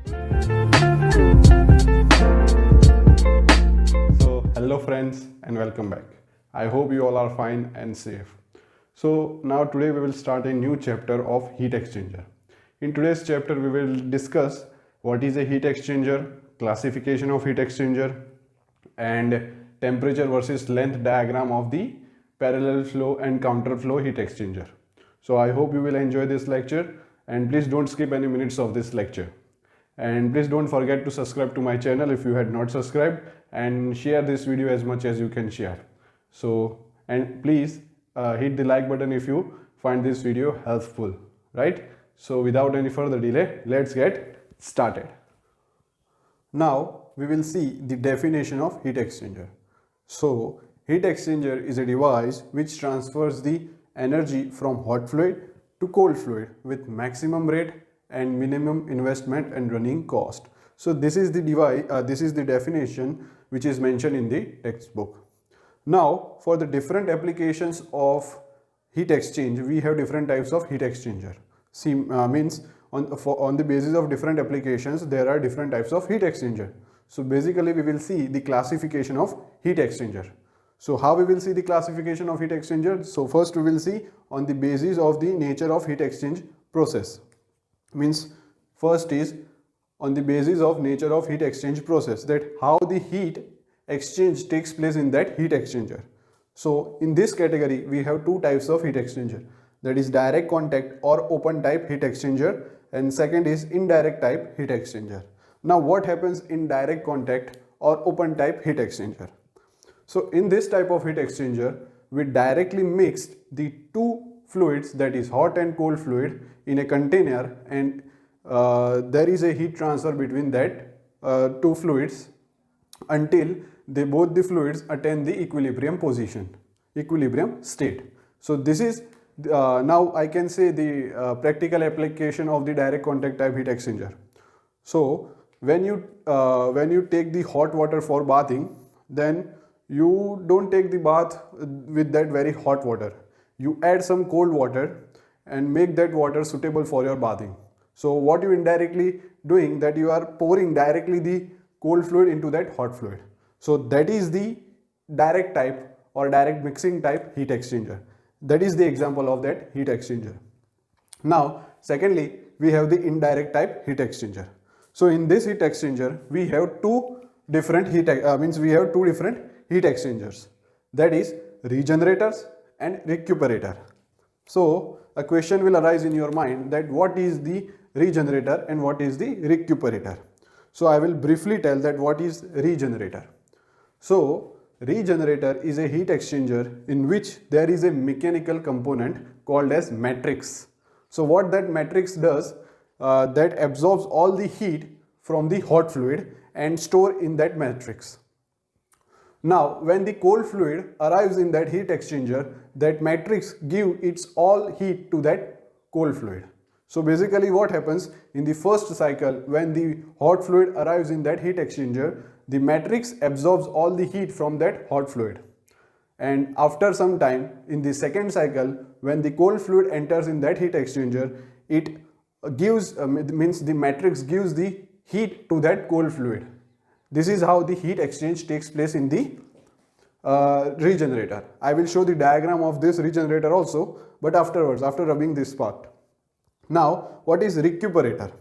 So, hello friends and welcome back. I hope you all are fine and safe. So, now today we will start a new chapter of heat exchanger. In today's chapter, we will discuss what is a heat exchanger, classification of heat exchanger, and temperature versus length diagram of the parallel flow and counter flow heat exchanger. So, I hope you will enjoy this lecture and please don't skip any minutes of this lecture. And please don't forget to subscribe to my channel if you had not subscribed, and share this video as much as you can share. So, and please hit the like button if you find this video helpful, right? So without any further delay, let's get started. Now we will see the definition of heat exchanger. So heat exchanger is a device which transfers the energy from hot fluid to cold fluid with maximum rate and minimum investment and running cost. So this is the device, this is the definition which is mentioned in the textbook. Now for the different applications of heat exchange, we have different types of heat exchanger. See, means on the basis of different applications, there are different types of heat exchanger. So basically we will see the classification of heat exchanger. So how we will see the classification of heat exchanger? So first we will see on the basis of the nature of heat exchange process. Means first is on the basis of nature of heat exchange process, that how the heat exchange takes place in that heat exchanger. So in this category we have two types of heat exchanger, that is direct contact or open type heat exchanger, and second is indirect type heat exchanger. Now what happens in direct contact or open type heat exchanger? So in this type of heat exchanger, we directly mixed the two fluids, that is hot and cold fluid, in a container, and there is a heat transfer between that two fluids until both the fluids attain the equilibrium position, equilibrium state. So this is now I can say the practical application of the direct contact type heat exchanger. So when you take the hot water for bathing, then you don't take the bath with that very hot water. You add some cold water and make that water suitable for your bathing. So what you indirectly doing, that you are pouring directly the cold fluid into that hot fluid. So that is the direct type or direct mixing type heat exchanger. That is the example of that heat exchanger. Now secondly, we have the indirect type heat exchanger. So in this heat exchanger, we have two different heat exchangers, that is regenerators and recuperator. So a question will arise in your mind that what is the regenerator and what is the recuperator. So I will briefly tell that what is regenerator. So regenerator is a heat exchanger in which there is a mechanical component called as matrix. So what that matrix does, that absorbs all the heat from the hot fluid and store in that matrix. Now when the cold fluid arrives in that heat exchanger, that matrix give its all heat to that cold fluid. So basically what happens in the first cycle, when the hot fluid arrives in that heat exchanger, the matrix absorbs all the heat from that hot fluid. And after some time in the second cycle, when the cold fluid enters in that heat exchanger, it gives means the matrix gives the heat to that cold fluid. This is how the heat exchange takes place in the regenerator. I will show the diagram of this regenerator also, but afterwards, after rubbing this part. Now what is recuperator?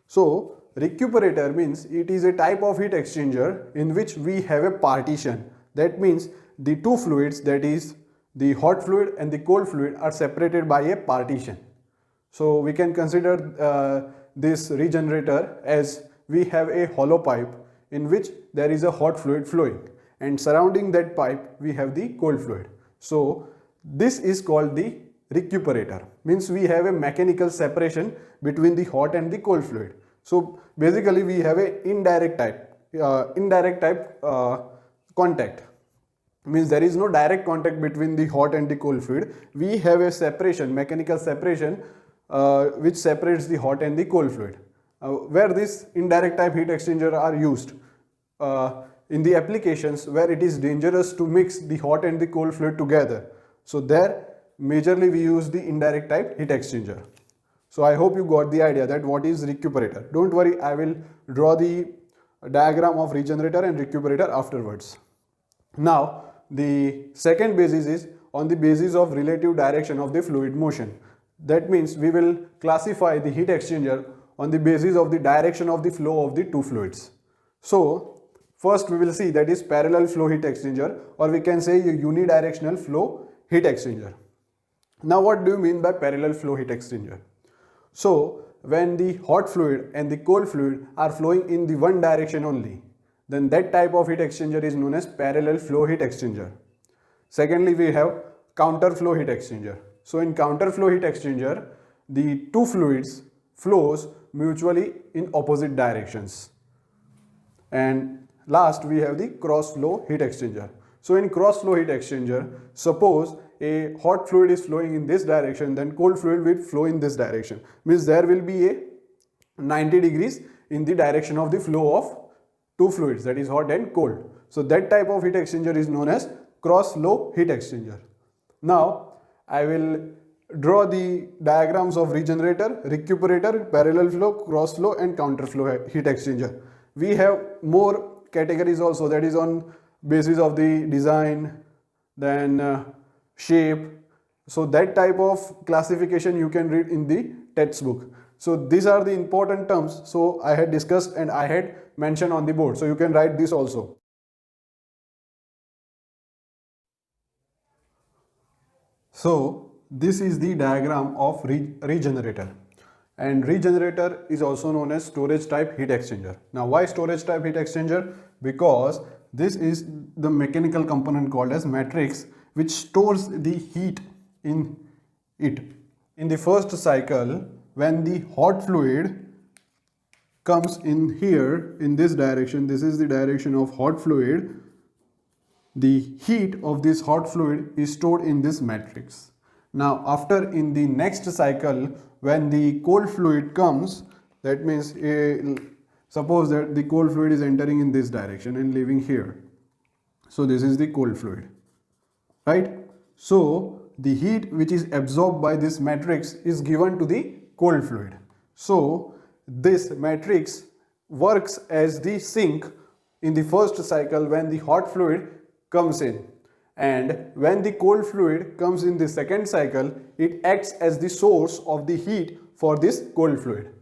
So recuperator means it is a type of heat exchanger in which we have a partition. That means the two fluids, that is the hot fluid and the cold fluid, are separated by a partition. So we can consider this regenerator as we have a hollow pipe in which there is a hot fluid flowing, and surrounding that pipe we have the cold fluid. So this is called the recuperator, means we have a mechanical separation between the hot and the cold fluid. So basically we have a indirect type contact, means there is no direct contact between the hot and the cold fluid. We have a separation, mechanical separation, which separates the hot and the cold fluid. Where this indirect type heat exchanger are used in the applications where it is dangerous to mix the hot and the cold fluid together. So there majorly we use the indirect type heat exchanger. So I hope you got the idea that what is recuperator. Don't worry, I will draw the diagram of regenerator and recuperator afterwards. Now the second basis is on the basis of relative direction of the fluid motion. That means we will classify the heat exchanger on the basis of the direction of the flow of the two fluids. So first we will see that is parallel flow heat exchanger, or we can say a unidirectional flow heat exchanger. Now what do you mean by parallel flow heat exchanger? So when the hot fluid and the cold fluid are flowing in the one direction only, then that type of heat exchanger is known as parallel flow heat exchanger. Secondly, we have counter flow heat exchanger. So in counter flow heat exchanger, the two fluids flows mutually in opposite directions. And last, we have the cross flow heat exchanger. So in cross flow heat exchanger, suppose a hot fluid is flowing in this direction, then cold fluid will flow in this direction. Means there will be a 90 degrees in the direction of the flow of two fluids, that is hot and cold. So that type of heat exchanger is known as cross flow heat exchanger. Now I will draw the diagrams of regenerator, recuperator, parallel flow, cross flow and counter flow heat exchanger. We have more categories also, that is on basis of the design, then shape. So that type of classification you can read in the textbook. So these are the important terms. So I had discussed and I had mentioned on the board. So you can write this also. So this is the diagram of regenerator, and regenerator is also known as storage type heat exchanger. Now why storage type heat exchanger? Because this is the mechanical component called as matrix, which stores the heat in it. In the first cycle, when the hot fluid comes in here in this direction, this is the direction of hot fluid, the heat of this hot fluid is stored in this matrix. Now after in the next cycle, when the cold fluid comes, that means suppose that the cold fluid is entering in this direction and leaving here. So this is the cold fluid, right? So the heat which is absorbed by this matrix is given to the cold fluid. So this matrix works as the sink in the first cycle when the hot fluid comes in, and when the cold fluid comes in the second cycle, it acts as the source of the heat for this cold fluid,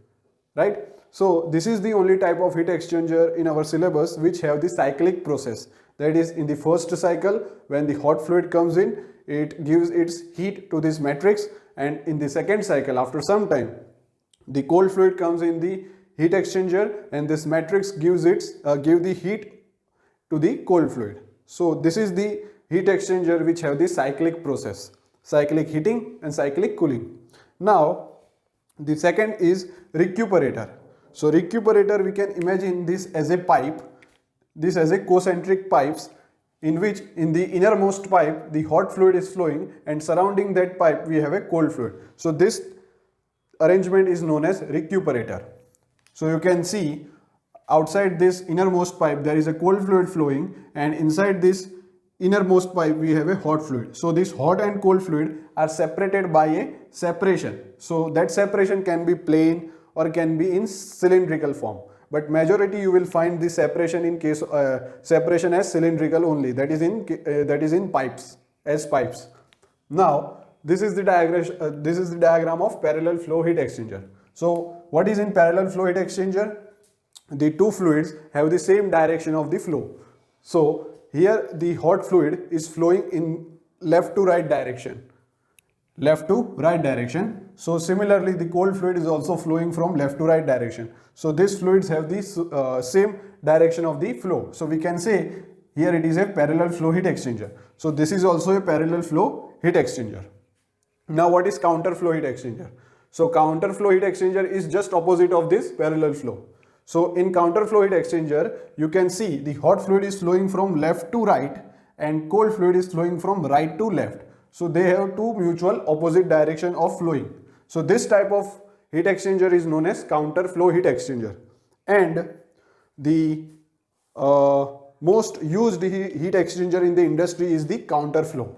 right? So this is the only type of heat exchanger in our syllabus which have the cyclic process. That is, in the first cycle when the hot fluid comes in, it gives its heat to this matrix, and in the second cycle after some time the cold fluid comes in the heat exchanger and this matrix gives the heat to the cold fluid. So this is the heat exchanger which have the cyclic process, cyclic heating and cyclic cooling. Now the second is recuperator. So recuperator, we can imagine this as a pipe, this as a concentric pipes, in which in the innermost pipe the hot fluid is flowing and surrounding that pipe we have a cold fluid. So this arrangement is known as recuperator. So you can see outside this innermost pipe there is a cold fluid flowing, and inside this innermost pipe we have a hot fluid. So this hot and cold fluid are separated by a separation. So that separation can be plain or can be in cylindrical form, but majority you will find the separation in case separation as cylindrical only, that is in pipes, as pipes. Now this is the diagram of parallel flow heat exchanger. So what is in parallel flow heat exchanger? The two fluids have the same direction of the flow. So here the hot fluid is flowing in left to right direction, So similarly the cold fluid is also flowing from left to right direction. So these fluids have the same direction of the flow. So we can say here it is a parallel flow heat exchanger. So this is also a parallel flow heat exchanger. Now what is counter flow heat exchanger? So counter flow heat exchanger is just opposite of this parallel flow. So in counter flow heat exchanger, you can see the hot fluid is flowing from left to right and cold fluid is flowing from right to left. So they have two mutual opposite direction of flowing. So this type of heat exchanger is known as counter flow heat exchanger. And the most used heat exchanger in the industry is the counter flow.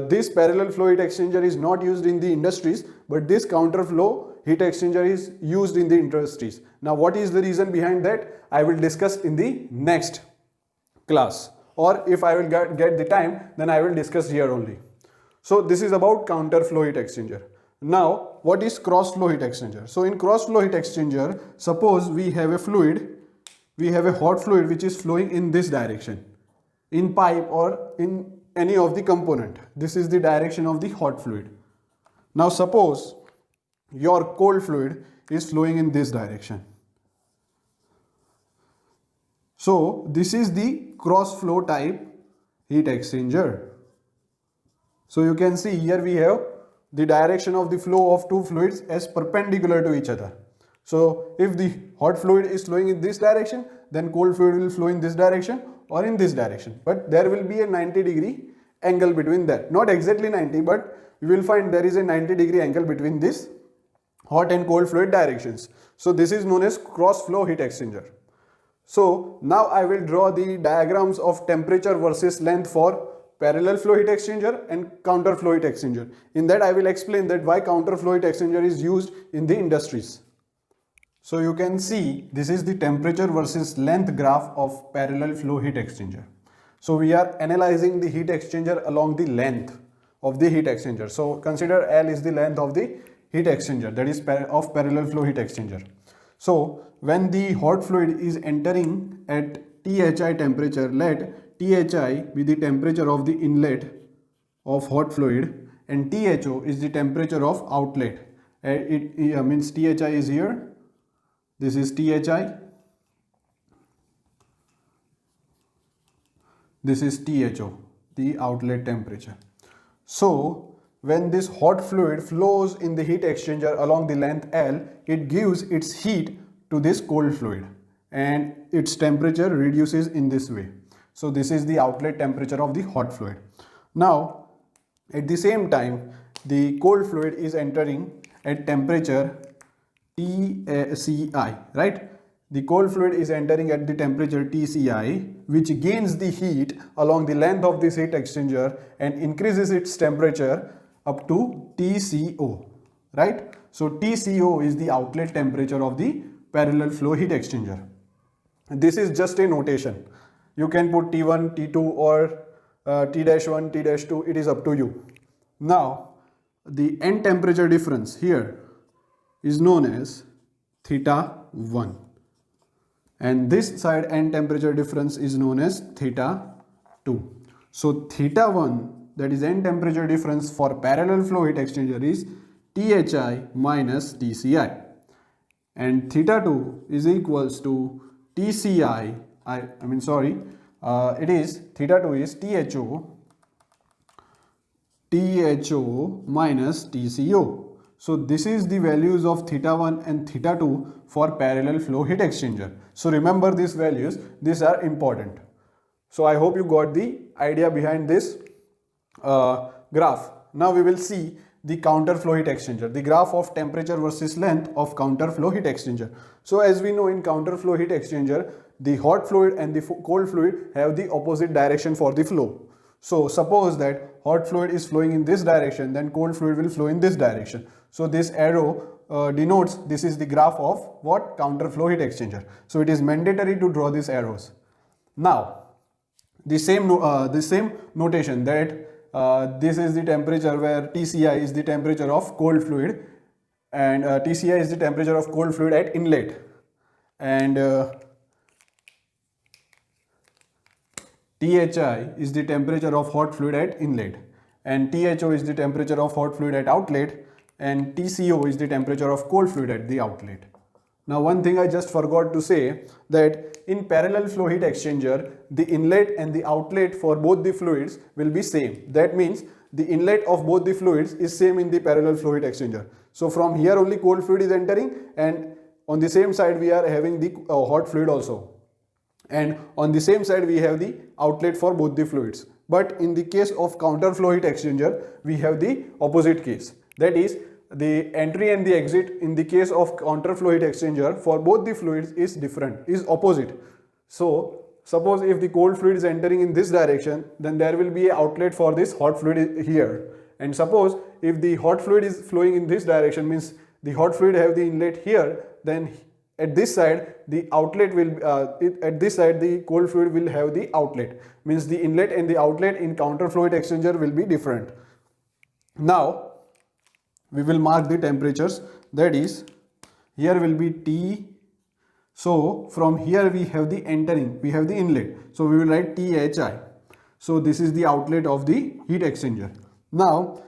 this parallel flow heat exchanger is not used in the industries, but this counter flow heat exchanger is used in the industries. Now what is the reason behind that? I will discuss in the next class, or if I will get the time, then I will discuss here only. So this is about counter flow heat exchanger. Now what is cross flow heat exchanger? So in cross flow heat exchanger, suppose we have a fluid, we have a hot fluid which is flowing in this direction, in pipe or in any of the component. This is the direction of the hot fluid. Now suppose your cold fluid is flowing in this direction. So this is the cross flow type heat exchanger. So you can see here we have the direction of the flow of two fluids as perpendicular to each other. So if the hot fluid is flowing in this direction, then cold fluid will flow in this direction or in this direction. But there will be a 90-degree angle between that. Not exactly 90, but you will find there is a 90-degree angle between this hot and cold fluid directions. So this is known as cross flow heat exchanger. So now I will draw the diagrams of temperature versus length for parallel flow heat exchanger and counter flow heat exchanger. In that I will explain that why counter flow heat exchanger is used in the industries. So you can see this is the temperature versus length graph of parallel flow heat exchanger. So we are analyzing the heat exchanger along the length of the heat exchanger. So consider L is the length of the heat exchanger, that is of parallel flow heat exchanger. So when the hot fluid is entering at Thi temperature, let Thi be the temperature of the inlet of hot fluid and Tho is the temperature of outlet. It means Thi is here, this is Thi, this is Tho, the outlet temperature. So when this hot fluid flows in the heat exchanger along the length L, it gives its heat to this cold fluid and its temperature reduces in this way. So this is the outlet temperature of the hot fluid. Now at the same time the cold fluid is entering at temperature Tci, right? The cold fluid is entering at the temperature Tci, which gains the heat along the length of this heat exchanger and increases its temperature up to Tco, right? So Tco is the outlet temperature of the parallel flow heat exchanger. This is just a notation. You can put T1, T2 or T-1, T-2, it is up to you. Now the end temperature difference here is known as theta1 and this side end temperature difference is known as theta2. So theta1, that is end temperature difference for parallel flow heat exchanger, is Thi minus Tci, and theta2 is equals to Tci, it is theta2 is Tho minus Tco. So this is the values of theta1 and theta2 for parallel flow heat exchanger. So remember these values, these are important. So I hope you got the idea behind this graph. Now we will see the counter flow heat exchanger, the graph of temperature versus length of counter flow heat exchanger. So as we know, in counter flow heat exchanger, the hot fluid and the cold fluid have the opposite direction for the flow. So suppose that hot fluid is flowing in this direction, then cold fluid will flow in this direction. So this arrow denotes this is the graph of what? Counter flow heat exchanger. So it is mandatory to draw these arrows. Now the same notation that this is the temperature where Tci is the temperature of cold fluid and Tci is the temperature of cold fluid at inlet, and Thi is the temperature of hot fluid at inlet, and Tho is the temperature of hot fluid at outlet, and Tco is the temperature of cold fluid at the outlet. Now one thing I just forgot to say, that in parallel flow heat exchanger, the inlet and the outlet for both the fluids will be same. That means the inlet of both the fluids is same in the parallel flow heat exchanger. So from here only cold fluid is entering, and on the same side we are having the hot fluid also, and on the same side we have the outlet for both the fluids. But in the case of counter flow heat exchanger, we have the opposite case, that is the entry and the exit in the case of counter flow heat exchanger for both the fluids is different, is opposite. So suppose if the cold fluid is entering in this direction, then there will be an outlet for this hot fluid here. And suppose if the hot fluid is flowing in this direction, means the hot fluid have the inlet here, then at this side the outlet will at this side the cold fluid will have the outlet, means the inlet and the outlet in counter flow heat exchanger will be different. Now we will mark the temperatures, that is here will be T. So from here we have the entering, we have the inlet, so we will write THI. So this is the outlet of the heat exchanger. Now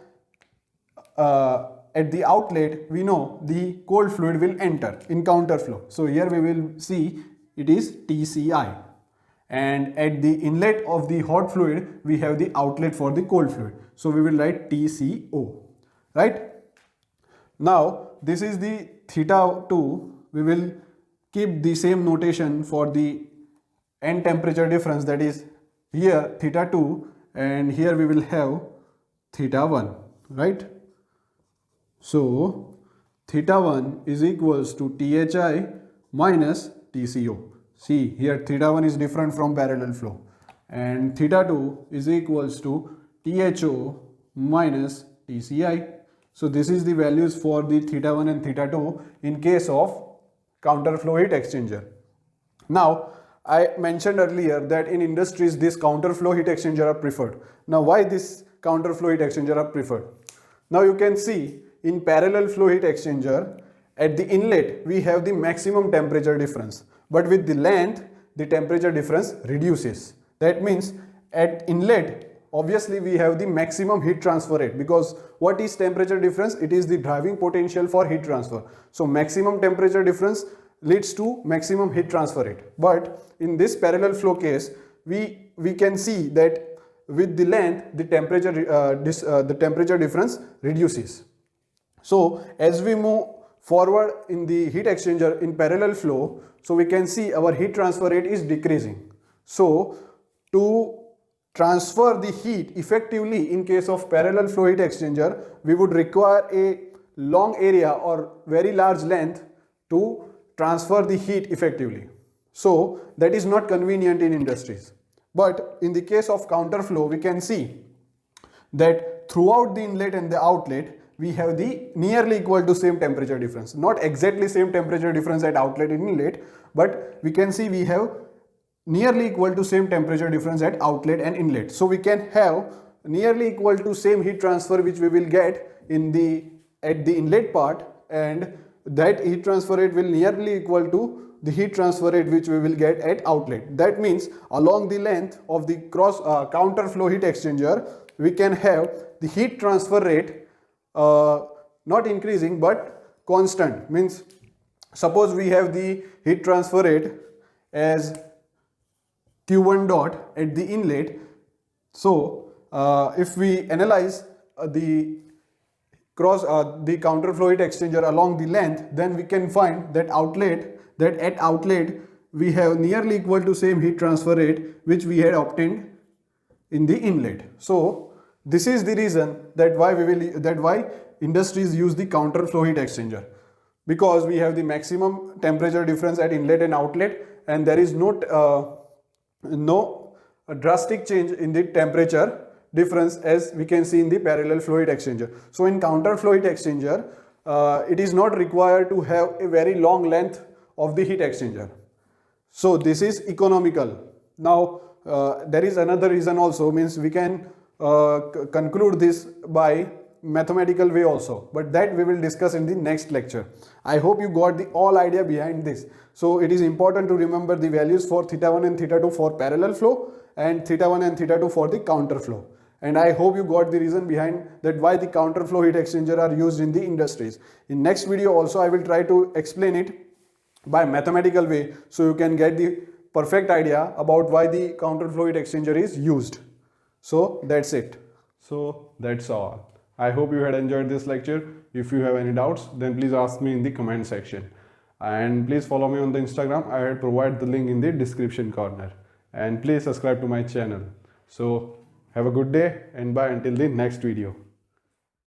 at the outlet we know the cold fluid will enter in counter flow, so here we will see it is TCI, and at the inlet of the hot fluid we have the outlet for the cold fluid, so we will write TCO, right? Now this is the theta 2, we will keep the same notation for the end temperature difference, that is here theta 2 and here we will have theta 1, right? So theta 1 is equals to THI minus TCO. See here theta 1 is different from parallel flow, and theta 2 is equals to THO minus TCI. So this is the values for the theta 1 and theta 2 in case of counter flow heat exchanger. Now I mentioned earlier that in industries this counter flow heat exchanger are preferred. Now why this counter flow heat exchanger are preferred? Now you can see in parallel flow heat exchanger at the inlet we have the maximum temperature difference, but with the length the temperature difference reduces. That means at inlet obviously we have the maximum heat transfer rate, because what is temperature difference? It is the driving potential for heat transfer. So maximum temperature difference leads to maximum heat transfer rate. But in this parallel flow case we can see that with the length the temperature difference reduces. So as we move forward in the heat exchanger in parallel flow, so we can see our heat transfer rate is decreasing. So to transfer the heat effectively in case of parallel flow heat exchanger, we would require a long area or very large length to transfer the heat effectively. So that is not convenient in industries. But in the case of counter flow, we can see that throughout the inlet and the outlet we have the nearly equal to same temperature difference. Not exactly same temperature difference at outlet and inlet, but we can see we have nearly equal to same temperature difference at outlet and inlet. So we can have nearly equal to same heat transfer which we will get in at the inlet part, and that heat transfer rate will nearly equal to the heat transfer rate which we will get at outlet. That means along the length of the counter flow heat exchanger we can have the heat transfer rate not increasing but constant. Means suppose we have the heat transfer rate as Q1 dot at the inlet. So if we analyze the counter flow heat exchanger along the length, then we can find that at outlet we have nearly equal to same heat transfer rate which we had obtained in the inlet. So this is the reason that why industries use the counter flow heat exchanger, because we have the maximum temperature difference at inlet and outlet, and there is no drastic change in the temperature difference as we can see in the parallel flow heat exchanger. So in counter flow heat exchanger it is not required to have a very long length of the heat exchanger. So this is economical. Now there is another reason also, means we can conclude this by mathematical way also, but that we will discuss in the next lecture. I hope you got the all idea behind this. So it is important to remember the values for theta 1 and theta 2 for parallel flow and theta 1 and theta 2 for the counter flow. And I hope you got the reason behind that why the counter flow heat exchanger are used in the industries. In next video also I will try to explain it by mathematical way, so you can get the perfect idea about why the counter flow heat exchanger is used. So that's it. So that's all. I hope you had enjoyed this lecture. If you have any doubts, then please ask me in the comment section. And please follow me on the Instagram. I will provide the link in the description corner. And please subscribe to my channel. So have a good day and bye until the next video.